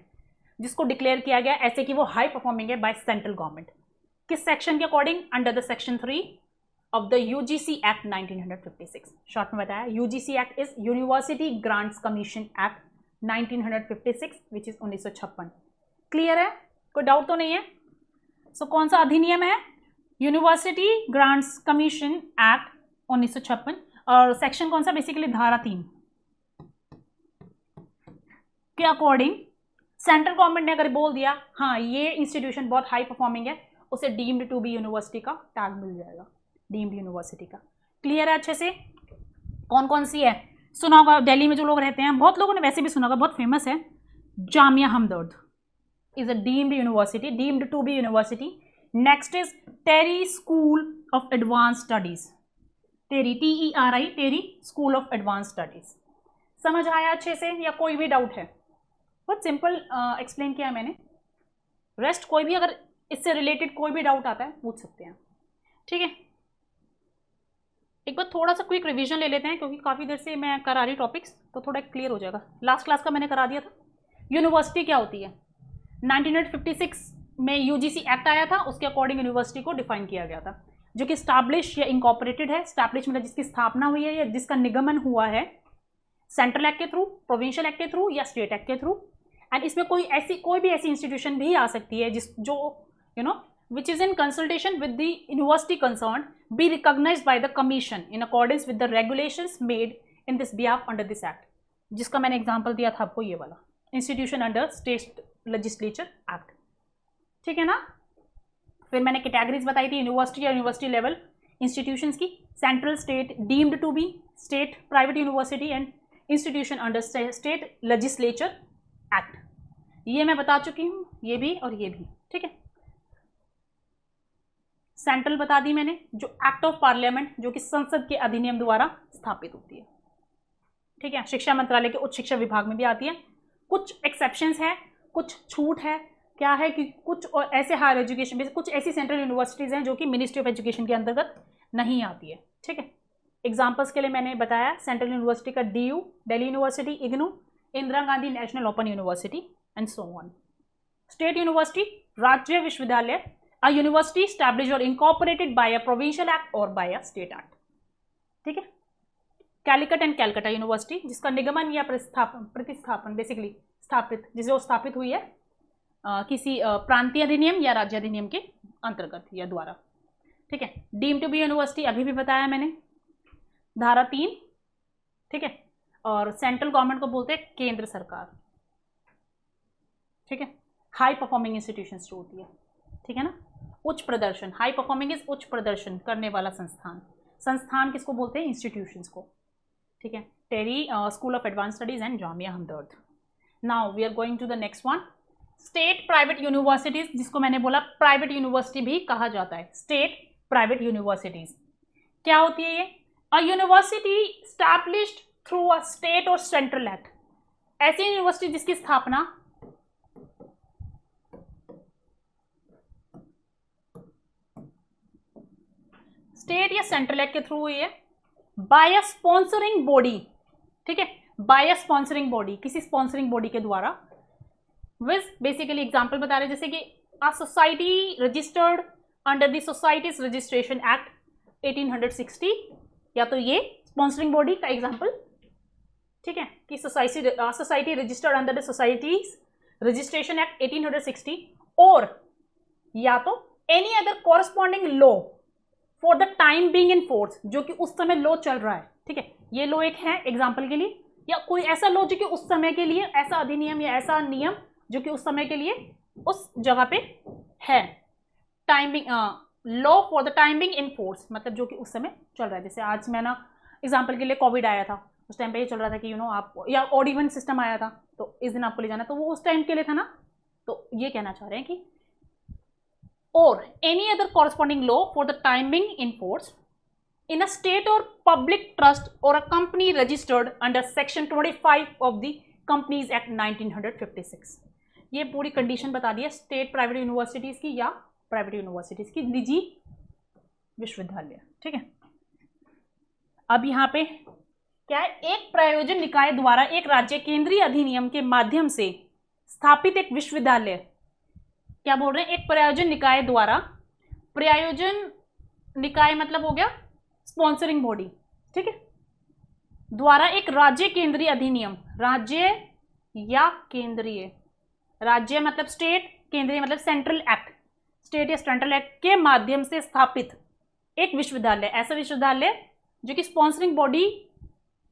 जिसको डिक्लेयर किया गया ऐसे कि वो हाई परफॉर्मिंग है बाय सेंट्रल गवर्नमेंट। किस सेक्शन के according? Under the section 3 of the UGC act 1956। Short में बताया, UGC act is university grants commission act 1956 which is 1956। Clear है? कोई डाउट तो नहीं है? सो कौन सा अधिनियम है? University grants commission act 1956। और सेक्शन कौन सा? बेसिकली धारा 3 के अकॉर्डिंग सेंट्रल गवर्नमेंट ने अगर बोल दिया हाँ ये इंस्टीट्यूशन बहुत हाई परफॉर्मिंग है, उसे डीम्ड टू बी यूनिवर्सिटी का टैग मिल जाएगा, डीम्ड यूनिवर्सिटी का। क्लियर है अच्छे से? कौन कौन सी है? सुना होगा दिल्ली में जो लोग रहते हैं, बहुत लोगों ने वैसे भी सुना होगा, बहुत फेमस है, Jamia Hamdard is a deemed university, deemed to be university. Next is TERI school of advance studies, TERI TERI, TERI school of advance studies. समझ आया अच्छे से या कोई भी डाउट है? बहुत सिंपल एक्सप्लेन किया है मैंने। रेस्ट कोई भी अगर इससे रिलेटेड कोई भी डाउट आता है पूछ सकते हैं, ठीक है। एक बार थोड़ा सा क्विक रिवीजन ले लेते हैं क्योंकि काफ़ी देर से मैं करा रही टॉपिक्स, तो थोड़ा क्लियर हो जाएगा। लास्ट क्लास का मैंने करा दिया था। यूनिवर्सिटी क्या होती है? 1956 में यूजीसी एक्ट आया था, उसके अकॉर्डिंग यूनिवर्सिटी को डिफाइन किया गया था, जो कि स्टैब्लिश या इनकॉर्पोरेटेड है। स्टैब्लिश मतलब जिसकी स्थापना हुई है या जिसका निगमन हुआ है सेंट्रल एक्ट के थ्रू, प्रोविंशियल एक्ट के थ्रू या स्टेट एक्ट के थ्रू। एंड इसमें कोई भी ऐसी इंस्टीट्यूशन भी आ सकती है जो which is in consultation with the university concerned be recognized by the commission in accordance with the regulations made in this behalf under this act। जिसका मैंने एग्जांपल दिया था आपको, ये वाला institution under state legislature act, ठीक है ना। फिर मैंने कैटेगरीज बताई थी यूनिवर्सिटी या यूनिवर्सिटी लेवल इंस्टीट्यूशंस की, central, state, deemed to be, state private university and institution under state legislature act. ये मैं बता चुकी हूँ, ये भी और ये भी, ठीक है। सेंट्रल बता दी मैंने, जो एक्ट ऑफ पार्लियामेंट, जो कि संसद के अधिनियम द्वारा स्थापित होती है, ठीक है। शिक्षा मंत्रालय के उच्च शिक्षा विभाग में भी आती है। कुछ एक्सेप्शंस है, कुछ छूट है। क्या है कि कुछ और ऐसे हायर एजुकेशन, कुछ ऐसी सेंट्रल यूनिवर्सिटीज़ हैं जो कि मिनिस्ट्री ऑफ एजुकेशन के अंतर्गत नहीं आती है, ठीक है। एग्जाम्पल्स के लिए मैंने बताया सेंट्रल यूनिवर्सिटी का DU, Delhi university, IGNOU, Indira Gandhi national open university and so on. State university, राज्य विश्वविद्यालय, a university established or incorporated by a provincial act or by a state act, ठीक है। कैलिकट एंड कैलकटा यूनिवर्सिटी, जिसका निगमन या प्रतिस्थापन बेसिकली जिसे स्थापित हुई है किसी प्रांतीय अधिनियम या राज्य अधिनियम के अंतर्गत या द्वारा, ठीक है। डीम टू बी यूनिवर्सिटी अभी भी बताया मैंने, धारा 3, ठीक है। और सेंट्रल गवर्नमेंट को बोलते हैं केंद्र सरकार, ठीक है। हाई परफॉर्मिंग इंस्टीट्यूशंस जो होती है, ठीक है ना। उच्च प्रदर्शन, हाई परफॉर्मिंग इज उच्च प्रदर्शन करने वाला संस्थान। संस्थान किसको बोलते हैं? इंस्टीट्यूशंस को, ठीक है। TERI school of advance studies and Jamia Hamdard. Now we are going to the next one, state private universities, जिसको मैंने बोला प्राइवेट यूनिवर्सिटी भी कहा जाता है। स्टेट प्राइवेट यूनिवर्सिटीज क्या होती है? ये अ university established through a state और सेंट्रल एक्ट, ऐसी यूनिवर्सिटी जिसकी स्थापना स्टेट या सेंट्रल एक्ट के थ्रू हुई है, बाय अ स्पॉन्सरिंग बॉडी, ठीक है। बाय अ स्पॉन्सरिंग बॉडी, किसी स्पॉन्सरिंग बॉडी के द्वारा। विद बेसिकली एग्जांपल बता रहे जैसे कि a society registered under the societies registration act 1860, या तो ये स्पॉन्सरिंग बॉडी का एग्जांपल, ठीक है, कि society registered under the societies registration act 1860, और या तो any other corresponding law for the time being in force, जो कि उस समय लॉ चल रहा है, ठीक है। ये लॉ एक है एग्जांपल के लिए, या कोई ऐसा लॉ जो कि उस समय के लिए, ऐसा अधिनियम या ऐसा नियम जो कि उस समय के लिए उस जगह पे है। Timing law for the timing in force, मतलब जो कि उस समय चल रहा है। जैसे आज मैं ना एग्जाम्पल के लिए कोविड आया था, उस टाइम पे ये चल रहा था कि आप, या ऑड इवन सिस्टम आया था तो इस दिन आपको ले जाना, तो वो उस टाइम के लिए था ना। तो ये कहना चाह रहे हैं कि or any other corresponding law for the time being in force in a state or public trust or a company registered under section 25 of the Companies Act 1956। ये पूरी कंडीशन बता दी है स्टेट प्राइवेट यूनिवर्सिटीज की या private universities की, निजी विश्वविद्यालय, ठीक है। अब यहाँ पे क्या है, एक प्रयोजन निकाय द्वारा एक राज्य केंद्रीय अधिनियम के माध्यम से स्थापित एक विश्वविद्यालय, क्या बोल रहे हैं, एक प्रयोजन निकाय द्वारा, प्रयोजन निकाय मतलब हो गया स्पॉन्सरिंग बॉडी, ठीक है, द्वारा एक राज्य केंद्रीय अधिनियम, राज्य या केंद्रीय, राज्य मतलब स्टेट, केंद्रीय मतलब सेंट्रल एक्ट, स्टेट या सेंट्रल एक्ट के माध्यम से स्थापित एक विश्वविद्यालय, ऐसा विश्वविद्यालय जो कि स्पॉन्सरिंग बॉडी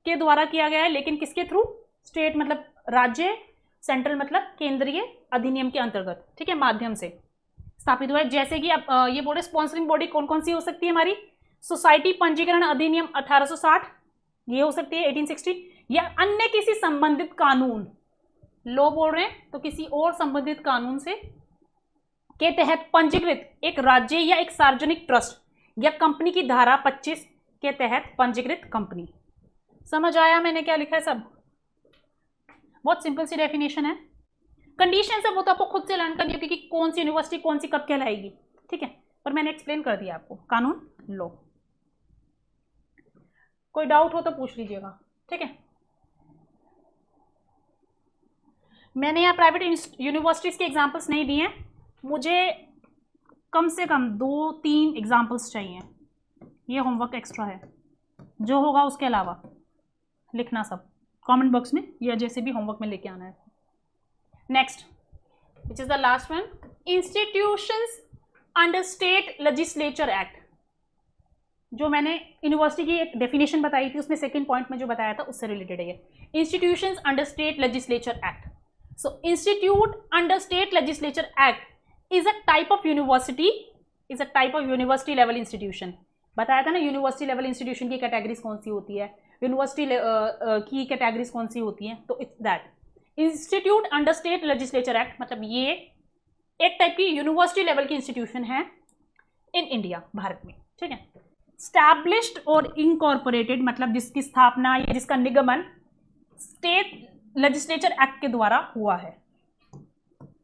के द्वारा किया गया है, लेकिन किसके थ्रू, स्टेट मतलब राज्य, सेंट्रल मतलब केंद्रीय अधिनियम के अंतर्गत, ठीक है, माध्यम से स्थापित हुआ है। जैसे कि अब ये बोले स्पॉन्सरिंग बॉडी कौन कौन सी हो सकती है हमारी, सोसाइटी पंजीकरण अधिनियम 1860, ये हो सकती है 1860, या अन्य किसी संबंधित कानून, लो बोल रहे हैं तो किसी और संबंधित कानून से के तहत पंजीकृत एक राज्य या एक सार्वजनिक ट्रस्ट या कंपनी की धारा 25 के तहत पंजीकृत कंपनी। समझ आया मैंने क्या लिखा है सब, बहुत सिंपल सी डेफिनेशन है। कंडीशन है वो तो आपको खुद से लर्न करनी होगी कि कौन सी यूनिवर्सिटी कौन सी कब कहलाएगी, ठीक है, पर मैंने एक्सप्लेन कर दिया आपको, कानून लो। कोई डाउट हो तो पूछ लीजिएगा, ठीक है। मैंने यहाँ प्राइवेट यूनिवर्सिटीज के एग्जाम्पल्स नहीं दिए हैं, मुझे कम से कम 2-3 एग्जाम्पल्स चाहिए, ये होमवर्क एक्स्ट्रा है, जो होगा उसके अलावा लिखना सब कमेंट बॉक्स में या जैसे भी होमवर्क में लेके आना है। Next which is the last one, institutions under state legislature act. जो मैंने यूनिवर्सिटी की एक डेफिनेशन बताई थी उसमें सेकंड पॉइंट में जो बताया था उससे रिलेटेड है ये, institutions under state legislature act. So institute under state legislature act is a type of university, is a type of university level institution. बताया था ना यूनिवर्सिटी लेवल इंस्टीट्यूशन की कैटेगरीज कौन सी होती है, यूनिवर्सिटी की कैटेगरीज कौन सी होती हैं, तो it's that institute under state legislature act, मतलब ये एक टाइप की यूनिवर्सिटी लेवल की इंस्टीट्यूशन है इन इंडिया, भारत में, ठीक है। स्टैब्लिश्ड और इनकॉर्पोरेटेड मतलब जिसकी स्थापना या जिसका निगमन स्टेट लेजिस्लेचर एक्ट के द्वारा हुआ है,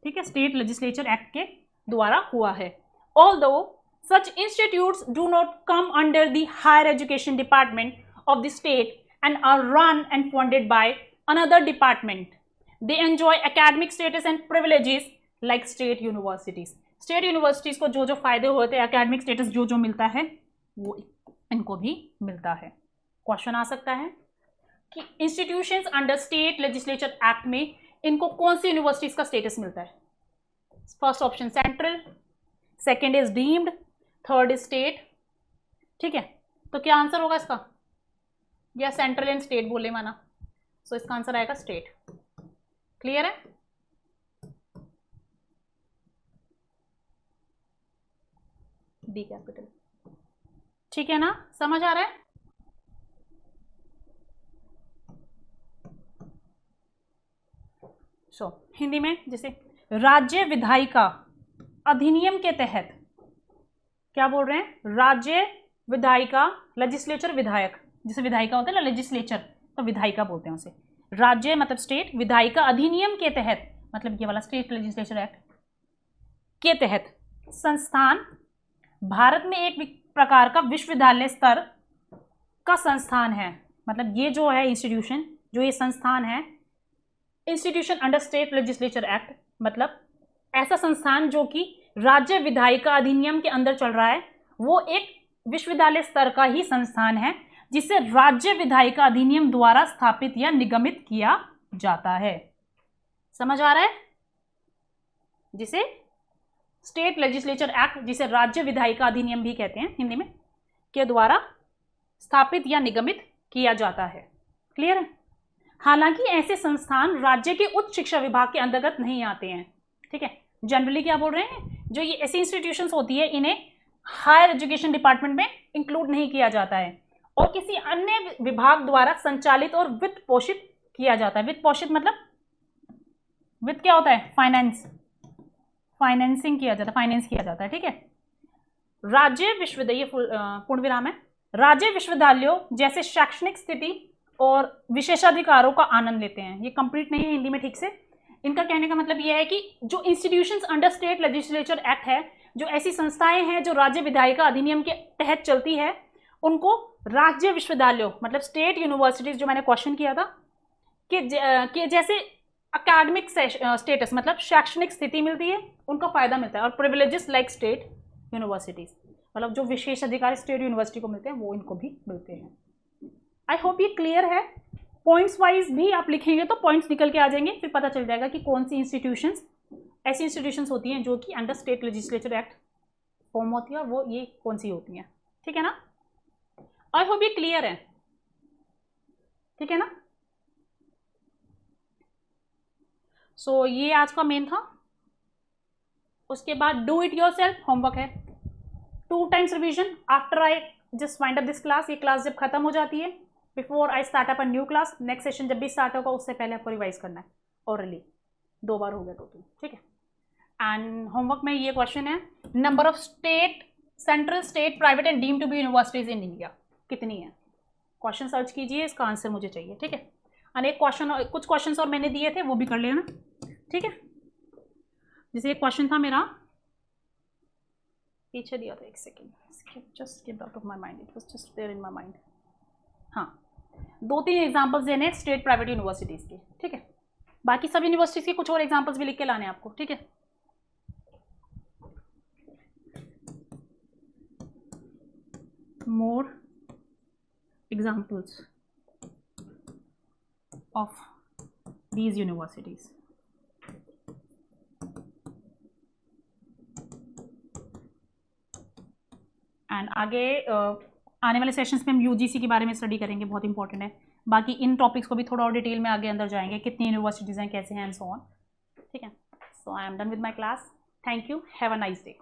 ठीक है, स्टेट लेजिस्लेचर एक्ट के द्वारा हुआ है। Although such institutes do not come under the higher education department of the state and are run and funded by another department. They enjoy academic status and privileges like state universities. State universities को जो जो फायदे होते हैं, academic status जो जो मिलता है वो इनको भी मिलता है। क्वेश्चन आ सकता है कि institutions under state legislature act में इनको कौन सी यूनिवर्सिटीज का स्टेटस मिलता है। First option central, second is deemed, third is state, ठीक है। तो क्या आंसर होगा इसका, या सेंट्रल एंड स्टेट बोले माना, सो इसका आंसर आएगा स्टेट। क्लियर है, डी कैपिटल, ठीक है ना, समझ आ रहा है। सो हिंदी में जैसे राज्य विधायिका अधिनियम के तहत क्या बोल रहे हैं, राज्य विधायिका, लेजिस्लेचर विधायक, जैसे विधायिका होता है ना लेजिस्लेचर, तो विधायिका बोलते हैं उसे। राज्य मतलब स्टेट, विधायिका अधिनियम के तहत मतलब ये वाला स्टेट लेजिस्लेचर एक्ट के तहत संस्थान भारत में एक प्रकार का विश्वविद्यालय स्तर का संस्थान है। मतलब ये जो है इंस्टीट्यूशन, जो ये संस्थान है, institution under state legislature act, मतलब ऐसा संस्थान जो कि राज्य विधायिका अधिनियम के अंदर चल रहा है, वो एक विश्वविद्यालय स्तर का ही संस्थान है जिसे राज्य विधायिका अधिनियम द्वारा स्थापित या निगमित किया जाता है। समझ आ रहा है, जिसे स्टेट लेजिस्लेचर एक्ट, जिसे राज्य विधायिका अधिनियम भी कहते हैं हिंदी में, के द्वारा स्थापित या निगमित किया जाता है। क्लियर है। हालांकि ऐसे संस्थान राज्य के उच्च शिक्षा विभाग के अंतर्गत नहीं आते हैं, ठीक है। जनरली क्या बोल रहे हैं, जो ये ऐसी इंस्टीट्यूशंस होती है इन्हें हायर एजुकेशन डिपार्टमेंट में इंक्लूड नहीं किया जाता है और किसी अन्य विभाग द्वारा संचालित और वित्त पोषित किया जाता है। वित्त पोषित मतलब वित्त क्या होता है, फाइनेंस, फाइनेंसिंग किया जाता है, फाइनेंस किया जाता है, ठीक है। राज्य विश्वविद्यालय, पूर्ण विराम है, राज्य विश्वविद्यालयों जैसे शैक्षणिक स्थिति और विशेषाधिकारों का आनंद लेते हैं। ये कंप्लीट नहीं है हिंदी में ठीक से। इनका कहने का मतलब यह है कि जो institutions under state legislature act है, जो ऐसी संस्थाएं हैं जो राज्य विधायिका अधिनियम के तहत चलती है, उनको राज्य विश्वविद्यालयों मतलब स्टेट यूनिवर्सिटीज, जो मैंने क्वेश्चन किया था कि जैसे अकेडमिक स्टेटस मतलब शैक्षणिक स्थिति मिलती है, उनका फायदा मिलता है, और प्रिविलेजेस लाइक स्टेट यूनिवर्सिटीज मतलब जो विशेष अधिकार स्टेट यूनिवर्सिटी को मिलते हैं वो इनको भी मिलते हैं। आई होप ये क्लियर है। पॉइंट्स वाइज भी आप लिखेंगे तो पॉइंट्स निकल के आ जाएंगे, फिर पता चल जाएगा कि कौन सी इंस्टीट्यूशंस ऐसी इंस्टीट्यूशंस होती हैं जो कि under state legislature act form होती है, और वो ये कौन सी होती हैं। ठीक है ना, आई होप ये क्लियर है। ठीक है ना, सो ये आज का मेन था। उसके बाद डू इट योरसेल्फ होमवर्क है, 2 times revision after I just wind up this class. ये क्लास जब खत्म हो जाती है, before I start up a new class, next session जब भी स्टार्ट होगा उससे पहले आपको रिवाइज करना है ओरली, 2 बार हो गया टोटल। ठीक है, एंड होमवर्क में ये क्वेश्चन है, number of state, central, state, private and deemed to be universities in India कितनी है। क्वेश्चन सर्च कीजिए, इसका आंसर मुझे चाहिए। ठीक है, और एक क्वेश्चन, कुछ क्वेश्चन और मैंने दिए थे वो भी कर लेना। ठीक है, जैसे एक क्वेश्चन था मेरा पीछे दिया था, एक second, just skipped out of my mind, it was just there in my mind. हाँ, 2-3 एग्जांपल्स देने स्टेट प्राइवेट यूनिवर्सिटीज के। ठीक है, बाकी सब यूनिवर्सिटीज के कुछ और एग्जांपल्स भी लिख के लाने आपको। ठीक है, more examples of these universities. And आगे आने वाले सेशंस में हम यूजीसी के बारे में स्टडी करेंगे, बहुत इंपॉर्टेंट है। बाकी इन टॉपिक्स को भी थोड़ा और डिटेल में आगे अंदर जाएंगे, कितनी यूनिवर्सिटीज़ हैं, कैसे हैं, एंड सो ऑन। ठीक है, so I am done with my class, thank you, have a nice day.